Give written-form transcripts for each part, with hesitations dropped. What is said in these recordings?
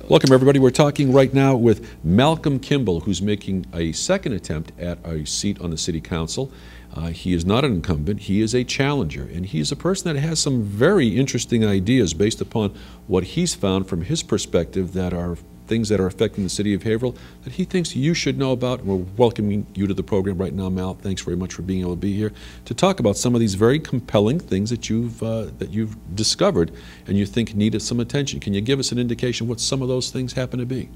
Welcome, everybody. We're talking right now with Malcolm Kimball, who's making a second attempt at a seat on the City Council. He is not an incumbent. He is a challenger, and he's a person that has some very interesting ideas based upon what he's found from his perspective that are things that are affecting the city of Haverhill that he thinks you should know about. We're welcoming you to the program right now, Mal. Thanks very much for being able to be here to talk about some of these very compelling things that you've discovered and you think needed some attention. Can you give us an indication what some of those things happen to be?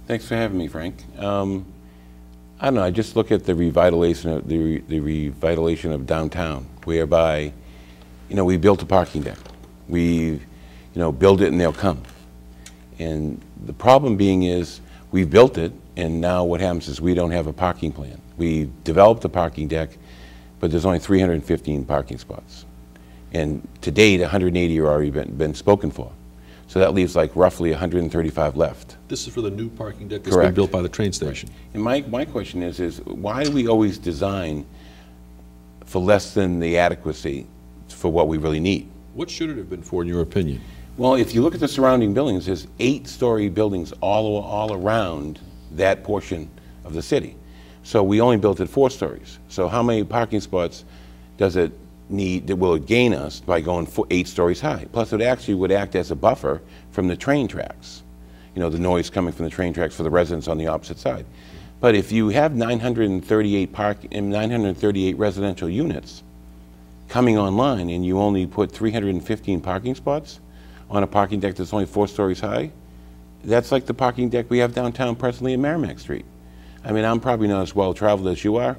Thanks for having me, Frank. I don't know. I just look at the revitalization of the revitalization of downtown, whereby, we built a parking deck. We, build it and they'll come. And the problem being is we built it, and now what happens is we don't have a parking plan. We developed a parking deck, but there's only 315 parking spots. And to date, 180 are already been spoken for. So that leaves like roughly 135 left. This is for the new parking deck that's been built by the train station. Right. And my question is why do we always design for less than the adequacy for what we really need? What should it have been for, in your opinion? Well, if you look at the surrounding buildings, there's 8-story buildings all around that portion of the city. So we only built it 4 stories. So how many parking spots does it need, will it gain us by going 8 stories high? Plus it actually would act as a buffer from the train tracks. The noise coming from the train tracks for the residents on the opposite side. But if you have 938 residential units coming online and you only put 315 parking spots on a parking deck that's only 4 stories high, that's like the parking deck we have downtown presently in Merrimack Street. I mean, I'm probably not as well traveled as you are,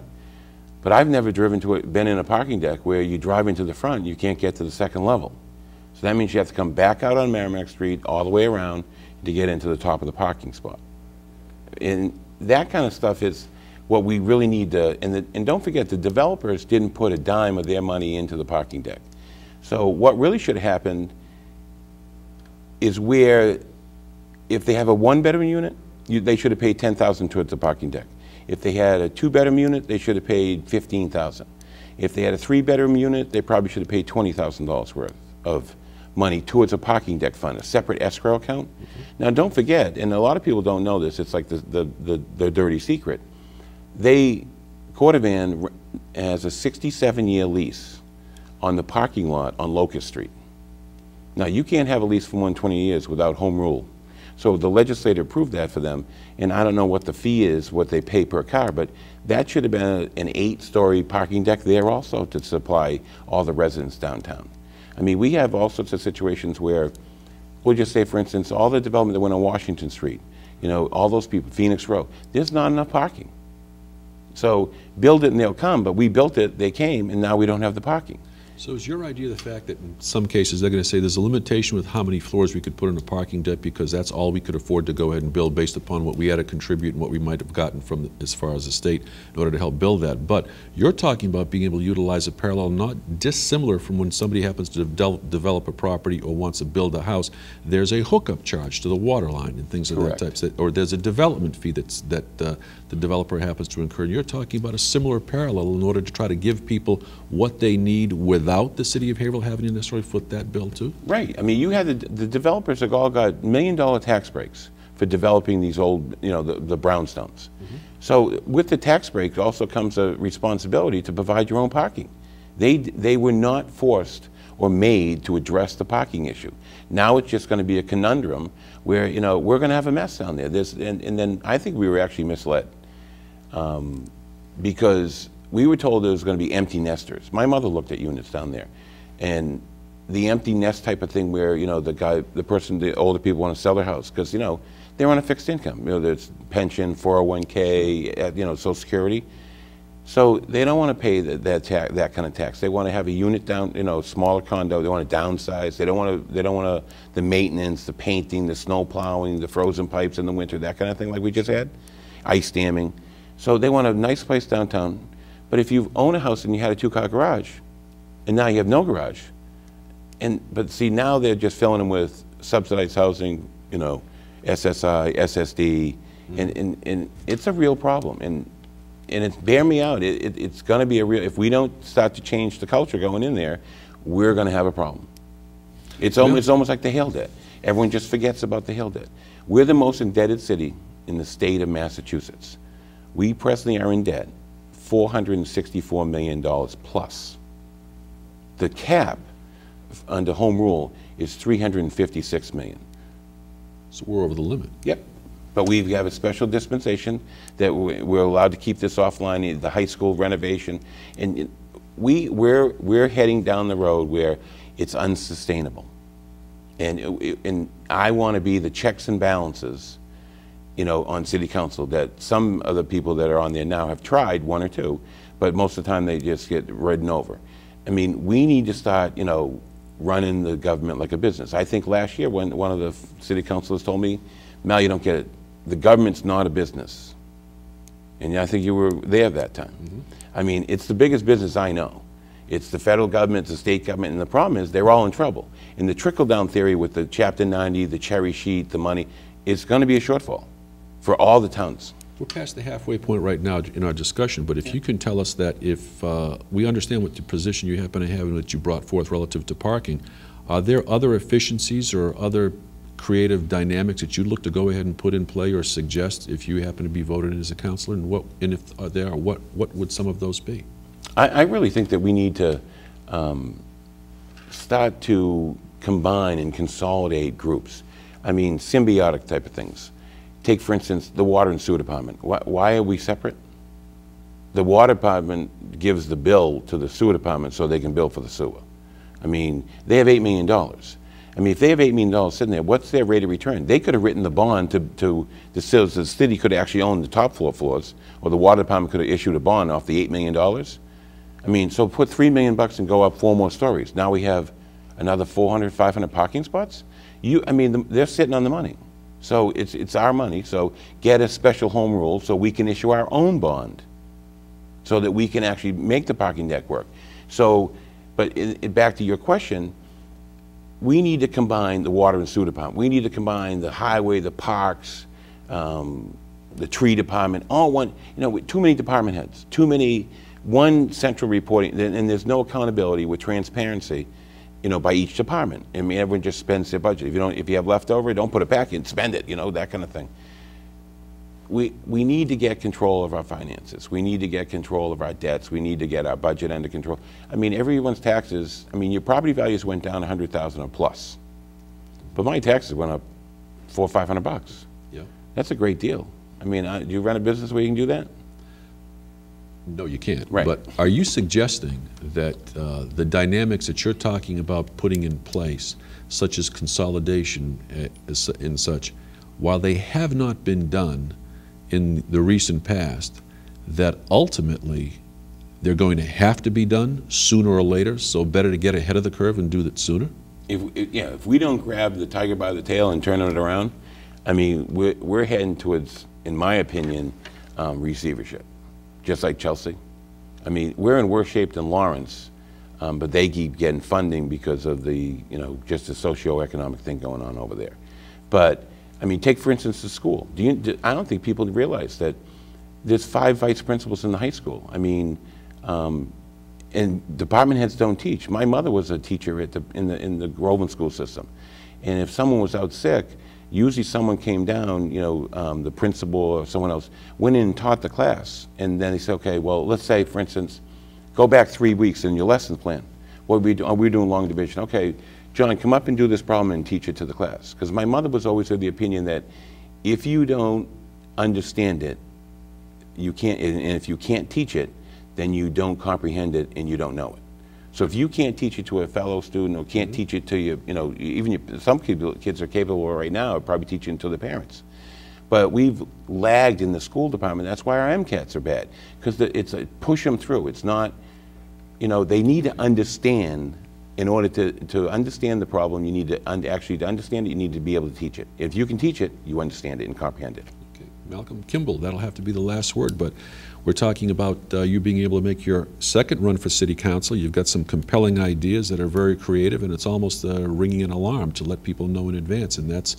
but I've never been in a parking deck where you drive into the front, you can't get to the second level. So that means you have to come back out on Merrimack Street all the way around to get into the top of the parking spot. And that kind of stuff is what we really need to, and don't forget, the developers didn't put a dime of their money into the parking deck. So what really should have happened is where, if they have a 1-bedroom unit, they should have paid $10,000 towards the parking deck. If they had a 2-bedroom unit, they should have paid $15,000. If they had a 3-bedroom unit, they probably should have paid $20,000 worth of money towards a parking deck fund, a separate escrow account. Now, don't forget, and a lot of people don't know this, it's like the dirty secret. Cordovan has a 67-year lease on the parking lot on Locust Street. Now, you can't have a lease for more than 20 years without home rule. So the legislature approved that for them, and I don't know what the fee is, what they pay per car, but that should have been an 8-story parking deck there also to supply all the residents downtown. I mean, we have all sorts of situations where, we'll just say, for instance, all the development that went on Washington Street, all those people, Phoenix Row, there's not enough parking. So build it and they'll come, but we built it, they came, and now we don't have the parking. So is your idea the fact that in some cases they're going to say there's a limitation with how many floors we could put in a parking deck because that's all we could afford to go ahead and build based upon what we had to contribute and what we might have gotten from as far as the state in order to help build that? But you're talking about being able to utilize a parallel not dissimilar from when somebody happens to develop a property or wants to build a house. There's a hookup charge to the water line and things of that type, or there's a development fee that the developer happens to incur. And you're talking about a similar parallel in order to try to give people what they need without the city of Haverhill having to necessarily foot that bill too? Right. I mean, you had the developers have all got $1 million tax breaks for developing these old, the brownstones. So with the tax break also comes a responsibility to provide your own parking. They were not forced or made to address the parking issue. Now it's just going to be a conundrum where, we're going to have a mess down there. And then I think we were actually misled because we were told there was going to be empty nesters. My mother looked at units down there, and the empty nest type of thing where, the older people want to sell their house because, they're on a fixed income. There's pension, 401k, Social Security. So they don't want to pay that kind of tax. They want to have a unit down, smaller condo. They want to downsize. They don't want the maintenance, the painting, the snow plowing, the frozen pipes in the winter, that kind of thing like we just had, ice damming. So they want a nice place downtown. But if you own a house and you had a 2-car garage, and now you have no garage, but see, now they're just filling them with subsidized housing, SSI, SSD, and it's a real problem. And it's, bear me out, it's going to be a real, if we don't start to change the culture going in there, we're going to have a problem. It's almost like the Hill debt. Everyone just forgets about the Hill debt. We're the most indebted city in the state of Massachusetts. We presently are in debt $464 million plus. The cap under home rule is $356 million. So we're over the limit. Yep. But we have a special dispensation that we're allowed to keep this offline, the high school renovation, and we're heading down the road where it's unsustainable. And I want to be the checks and balances, you know, on city council, that some of the people that are on there now have tried one or two, but most of the time they just get ridden over. I mean, we need to start, you know, running the government like a business. I think last year when one of the city councilors told me, Mal, you don't get it. The government's not a business. And I think you were there that time. Mm-hmm. I mean, it's the biggest business I know. It's the federal government, it's the state government, and the problem is they're all in trouble. In the trickle-down theory with the Chapter 90, the cherry sheet, the money, it's going to be a shortfall for all the towns. We're past the halfway point right now in our discussion, but if you can tell us that if we understand what the position you happen to have and what you brought forth relative to parking, are there other efficiencies or other creative dynamics that you'd look to go ahead and put in play or suggest if you happen to be voted in as a councilor? And if there are, what would some of those be? I really think that we need to start to combine and consolidate groups. I mean, symbiotic type of things. Take, for instance, the water and sewer department. Why are we separate? The water department gives the bill to the sewer department so they can bill for the sewer. I mean, they have $8 million. I mean, if they have $8 million sitting there, what's their rate of return? They could have written the bond to the city could actually own the top floors, or the water department could have issued a bond off the $8 million. I mean, so put $3 million and go up 4 more stories. Now we have another 400, 500 parking spots. I mean, they're sitting on the money. So it's our money. So get a special home rule so we can issue our own bond, so that we can actually make the parking deck work. So, but back to your question, we need to combine the water and sewer department. We need to combine the highway, the parks, the tree department, all one. You know, with too many department heads, too many, one central reporting, and there's no accountability with transparency, you know, by each department. I mean, everyone just spends their budget. If you have leftover, don't put it back in, spend it, you know, that kind of thing. We need to get control of our finances. We need to get control of our debts. We need to get our budget under control. I mean, everyone's taxes, I mean, your property values went down 100,000 or plus, but my taxes went up $400 or $500. Yeah. That's a great deal. I mean, do you run a business where you can do that? No, you can't. Right. But are you suggesting that the dynamics that you're talking about putting in place, such as consolidation and such, while they have not been done in the recent past, that ultimately they're going to have to be done sooner or later, so better to get ahead of the curve and do that sooner? If we don't grab the tiger by the tail and turn it around, I mean, we're heading towards, in my opinion, receivership. Just like Chelsea. I mean, we're in worse shape than Lawrence, but they keep getting funding because of the, you know, just the socioeconomic thing going on over there. But, I mean, take, for instance, the school. I don't think people realize that there's 5 vice principals in the high school. I mean, and department heads don't teach. My mother was a teacher in the Groveland school system. And if someone was out sick, usually someone came down, you know, the principal or someone else, went in and taught the class. And then they said, okay, well, let's say, for instance, go back 3 weeks in your lesson plan. What are we doing long division? Okay, John, come up and do this problem and teach it to the class. Because my mother was always of the opinion that if you don't understand it, you can't, and if you can't teach it, then you don't comprehend it and you don't know it. So if you can't teach it to a fellow student or can't teach it to you know, even some kids are capable right now of probably teaching it to the parents. But we've lagged in the school department. That's why our MCATs are bad, because it's a push them through. It's not, you know, they need to understand. In order to understand the problem, you need to actually to understand it, you need to be able to teach it. If you can teach it, you understand it and comprehend it. Okay. Malcolm Kimball, that'll have to be the last word, but we're talking about you being able to make your second run for city council. You've got some compelling ideas that are very creative, and it's almost ringing an alarm to let people know in advance, and that's,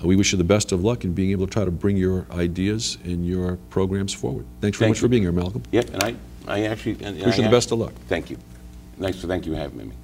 we wish you the best of luck in being able to try to bring your ideas and your programs forward. Thanks very much for being here, Malcolm. Yep, and I actually... wish you the best of luck. Thank you. Thank you for having me.